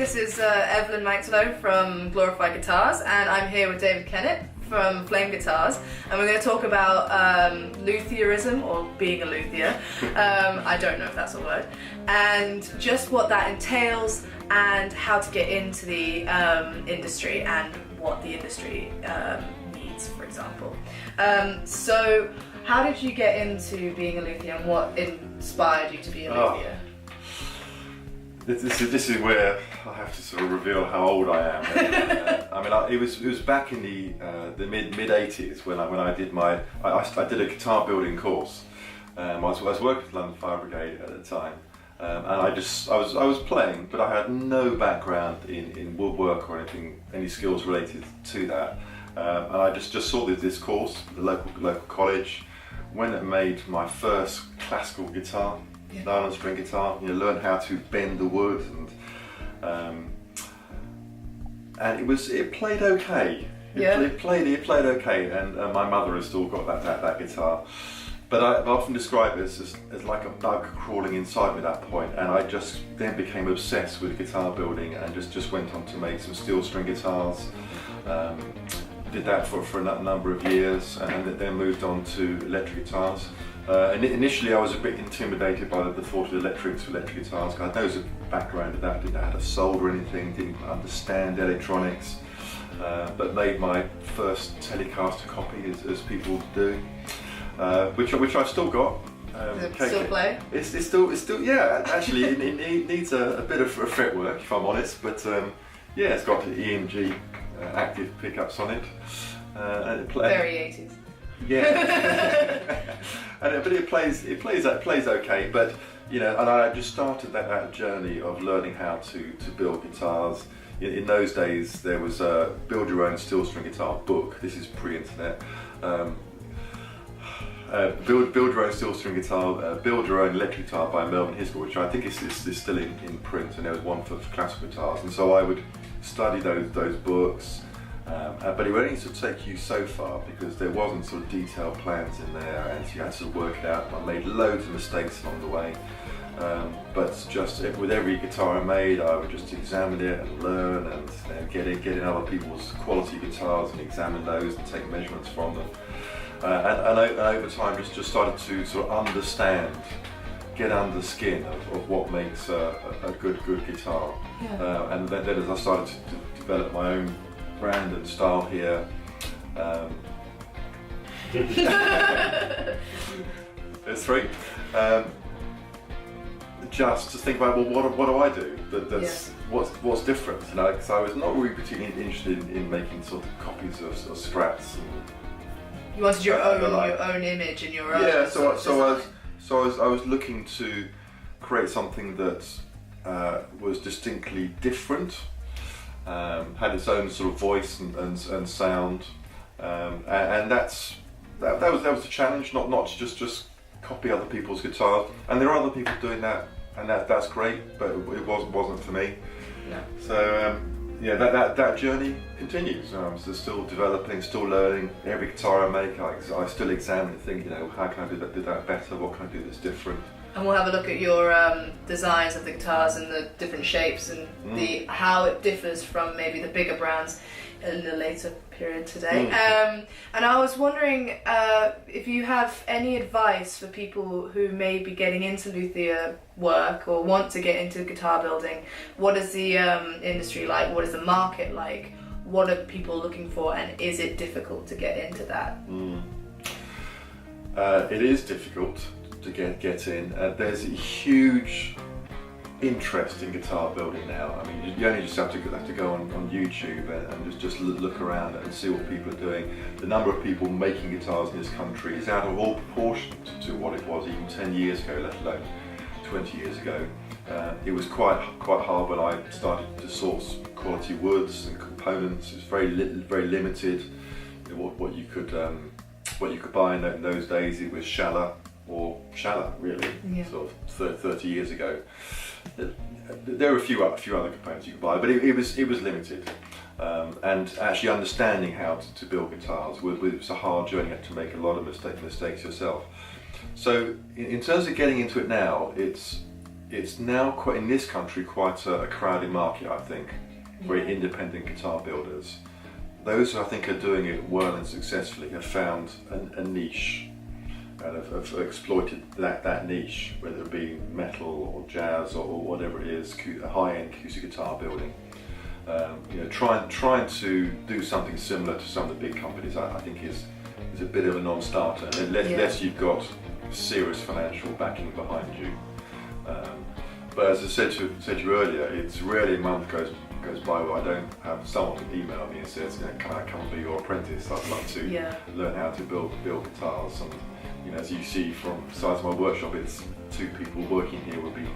this is Evelyn Maxwell from Glorified Guitars, and I'm here with David Kennett from Flame Guitars, and we're going to talk about luthierism, or being a luthier. I don't know if that's a word, and just what that entails and how to get into the industry and what the industry needs, for example. So how did you get into being a luthier, and what inspired you to be a luthier? This is where I have to sort of reveal how old I am. I mean, it was back in the mid '80s when I did I did a guitar building course. I was working with London Fire Brigade at the time, and I was playing, but I had no background in woodwork or any skills related to that. And I just saw this course at the local college, went and made my first classical guitar. Nylon string guitar, learn how to bend the wood, and it played okay. It played okay, and my mother has still got that guitar. But I've often described it as like a bug crawling inside me at that point, and I just then became obsessed with guitar building and just went on to make some steel string guitars. Did that for a number of years, and then moved on to electric guitars. And initially I was a bit intimidated by the thought of electric guitars. I had no background in that, didn't know how to solder anything, didn't understand electronics, but made my first Telecaster copy as people do, which I've still got. Still play? It's still yeah. Actually, it needs a bit of fretwork, if I'm honest, but yeah, it's got the EMG active pickups on it. And it very 80s. Yeah, but it plays okay. But and I just started that journey of learning how to build guitars. In those days, there was a build your own steel string guitar book. This is pre-internet. Build your own steel string guitar, build your own electric guitar by Melvin Hisgall, which I think is still in print, and there was one for classical guitars. And so I would study those books. But it would only sort of take you so far because there wasn't sort of detailed plans in there, and you had to sort of work it out. I made loads of mistakes along the way, but just with every guitar I made, I would just examine it and learn and get in other people's quality guitars and examine those and take measurements from them. And over time, just started to sort of get under the skin of what makes a good guitar. Yeah. And then as I started to develop my own brand and style here. There's three. Just to think about, well, what do I do? That's what's different, because I was not really particularly interested in making sort of copies of scraps. You wanted your own image and your own. Yeah, so I was looking to create something that was distinctly different. Had its own sort of voice and sound, and that was the challenge. Not just copy other people's guitars, and there are other people doing that, and that's great, but it wasn't for me. No. So that journey continues. I'm still developing, still learning. Every guitar I make, I still examine and think, how can I do that better? What can I do that's different? And we'll have a look at your designs of the guitars and the different shapes and how it differs from maybe the bigger brands in the later period today. And I was wondering if you have any advice for people who may be getting into luthier work or want to get into guitar building. What is the industry like? What is the market like? What are people looking for, and is it difficult to get into that? It is difficult to get in. There's a huge interest in guitar building now. I mean, you only just have to go on YouTube and just look around and see what people are doing. The number of people making guitars in this country is out of all proportion to what it was even 10 years ago, let alone 20 years ago. It was quite hard when I started to source quality woods and components. It's very limited what you could buy in those days. It was Shala, really, sort of 30 years ago. There were a few other components you could buy, but it was limited. And actually understanding how to build guitars was a hard journey. You had to make a lot of mistakes yourself. So in terms of getting into it now, it's it's now quite, in this country, quite a crowded market, I think. Very independent guitar builders. Those who I think are doing it well and successfully have found a niche and have exploited that niche, whether it be metal or jazz or whatever it is, a high-end acoustic guitar building. Trying to do something similar to some of the big companies, I think is a bit of a non-starter, unless you've got serious financial backing behind you. But as I said to you earlier, it's rarely a month goes by where I don't have someone email me and says, can I come and be your apprentice? I'd love to learn how to build guitars. And as you see from the size of my workshop, it's 2 people working here would be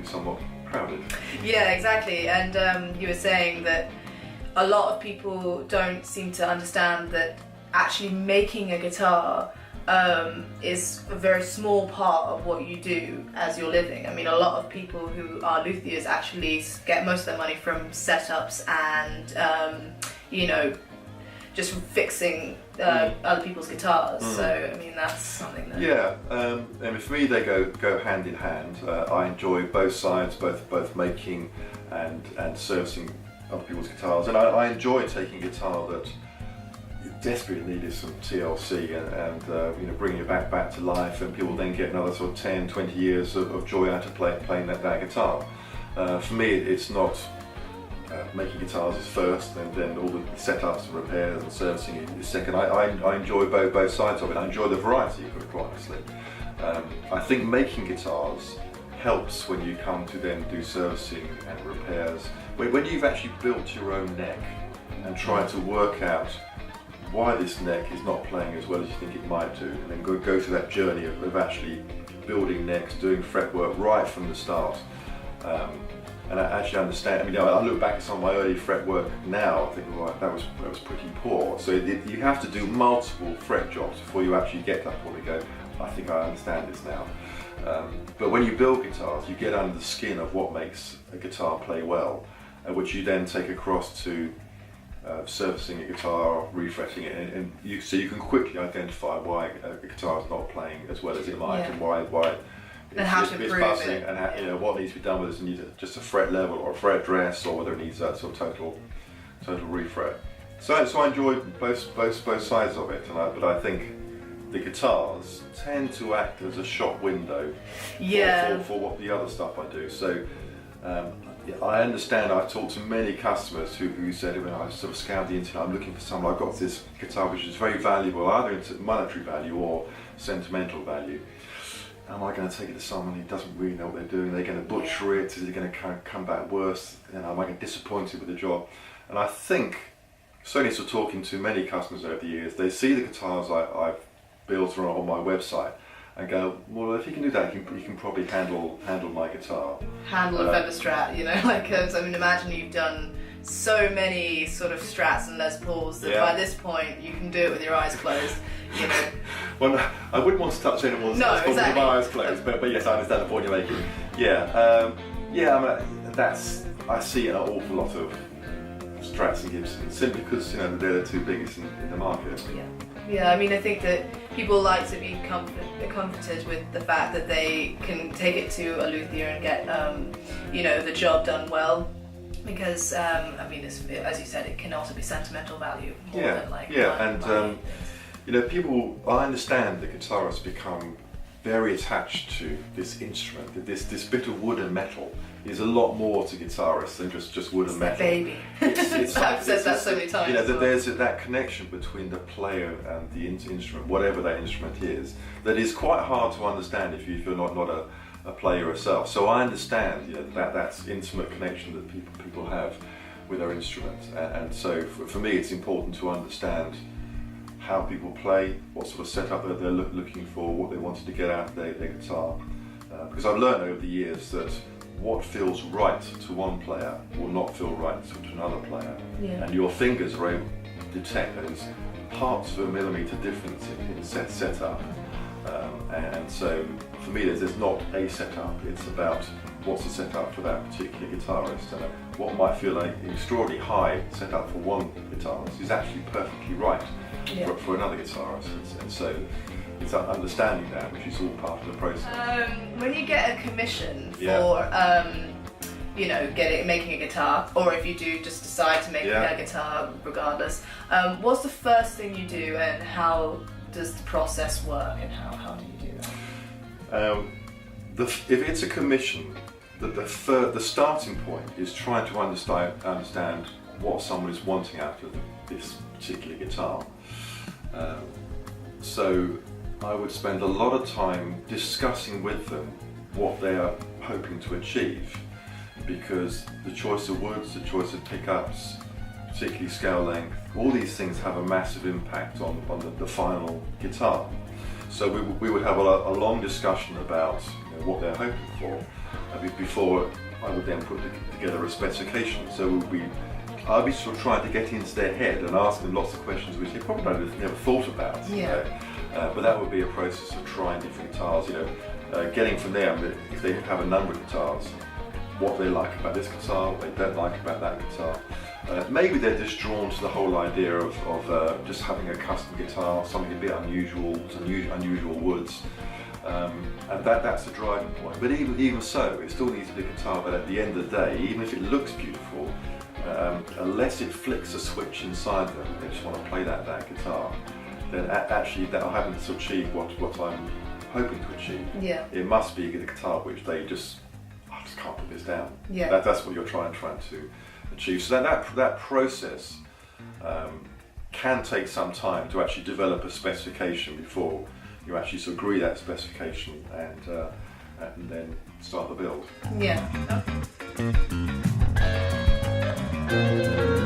somewhat crowded. Yeah, exactly. And you were saying that a lot of people don't seem to understand that actually making a guitar is a very small part of what you do as your living. I mean, a lot of people who are luthiers actually get most of their money from setups and, just from fixing other people's guitars. So, I mean, that's something that... Yeah, and for me they go hand in hand. I enjoy both sides, both making and servicing other people's guitars. And I enjoy taking a guitar that desperately needed some TLC and bringing it back to life, and people then get another sort of 10-20 years of joy out of playing that guitar. For me, it's not making guitars is first, and then all the setups and repairs and servicing is second. I enjoy both sides of it. I enjoy the variety, quite honestly. I think making guitars helps when you come to then do servicing and repairs. When you've actually built your own neck and tried to work out why this neck is not playing as well as you think it might do, and then go through that journey of actually building necks, doing fretwork right from the start. And I actually understand. I mean, I look back at some of my early fretwork now, I think, well, that was pretty poor. So you have to do multiple fret jobs before you actually get to that point and go, I think I understand this now. But when you build guitars, you get under the skin of what makes a guitar play well, which you then take across to servicing a guitar, refretting it, so you can quickly identify why a guitar is not playing as well as it might, and why and how to improve buzzing, it, and what needs to be done with it. Needs just a fret level or a fret dress, or whether it needs that sort of total refret. So I enjoy both sides of it, but I think the guitars tend to act as a shop window for what the other stuff I do. So I understand. I've talked to many customers who said, when I sort of scoured the internet, I'm looking for something. I've got this guitar which is very valuable, either in monetary value or sentimental value. Am I going to take it to someone who doesn't really know what they're doing? Are they going to butcher it? Is it going to come back worse? Am I going to be disappointed with the job? And I think, certainly sort of talking to many customers over the years, they see the guitars I've built on my website and go, well, if you can do that, you can probably handle my guitar. Handle a feather Strat, I mean, imagine you've done so many sort of Strats and Les Pauls that by this point you can do it with your eyes closed. Well, I wouldn't want to touch anyone's Les Pauls with my eyes closed, but yes, I understand the point you're making. I mean, I see an awful lot of Strats and Gibsons simply because they're the 2 biggest in the market. Yeah, I mean, I think that people like to be comforted with the fact that they can take it to a luthier and get, the job done well. Because, I mean, as you said, it can also be sentimental value. People, I understand that guitarists become very attached to this instrument. This bit of wood and metal is a lot more to guitarists than just wood and metal. Baby. I've said that so many times. There's that connection between the player and the instrument, whatever that instrument is, that is quite hard to understand if you're not a player yourself. So I understand that's intimate connection that people have with their instrument, and so for me it's important to understand how people play, what sort of setup that they're looking for, what they wanted to get out of their guitar, because I've learned over the years that what feels right to one player will not feel right to another player, and your fingers are able to detect those parts of a millimetre difference in setup. And so for me there's not a setup, it's about what's the setup for that particular guitarist, and what might feel like an extraordinarily high setup for one guitarist is actually perfectly right for another guitarist, and so it's understanding that, which is all part of the process. When you get a commission for, Yeah. making a guitar, or if you do just decide to make a guitar regardless, what's the first thing you do, and how does the process work, and how do you do that? If it's a commission, the starting point is trying to understand what someone is wanting out of this particular guitar. So I would spend a lot of time discussing with them what they are hoping to achieve, because the choice of woods, the choice of pickups, particularly scale length, all these things have a massive impact on the final guitar. So we would have a long discussion about what they're hoping for before I would then put together a specification. So I'd be sort of trying to get into their head and ask them lots of questions which they probably never thought about. Yeah. But that would be a process of trying different guitars, getting from them, if they have a number of guitars, what they like about this guitar, what they don't like about that guitar. Maybe they're just drawn to the whole idea of just having a custom guitar, something a bit unusual, some unusual woods. And that's the driving point. But even so, it still needs to be a guitar, but at the end of the day, even if it looks beautiful, unless it flicks a switch inside them, they just want to play that guitar, then actually that I haven't achieved what I'm hoping to achieve. Yeah. It must be a guitar which I just can't put this down. Yeah. That's what you're trying to achieve. So that process can take some time to actually develop a specification before you actually sort of agree that specification and then start the build. Yeah. Okay.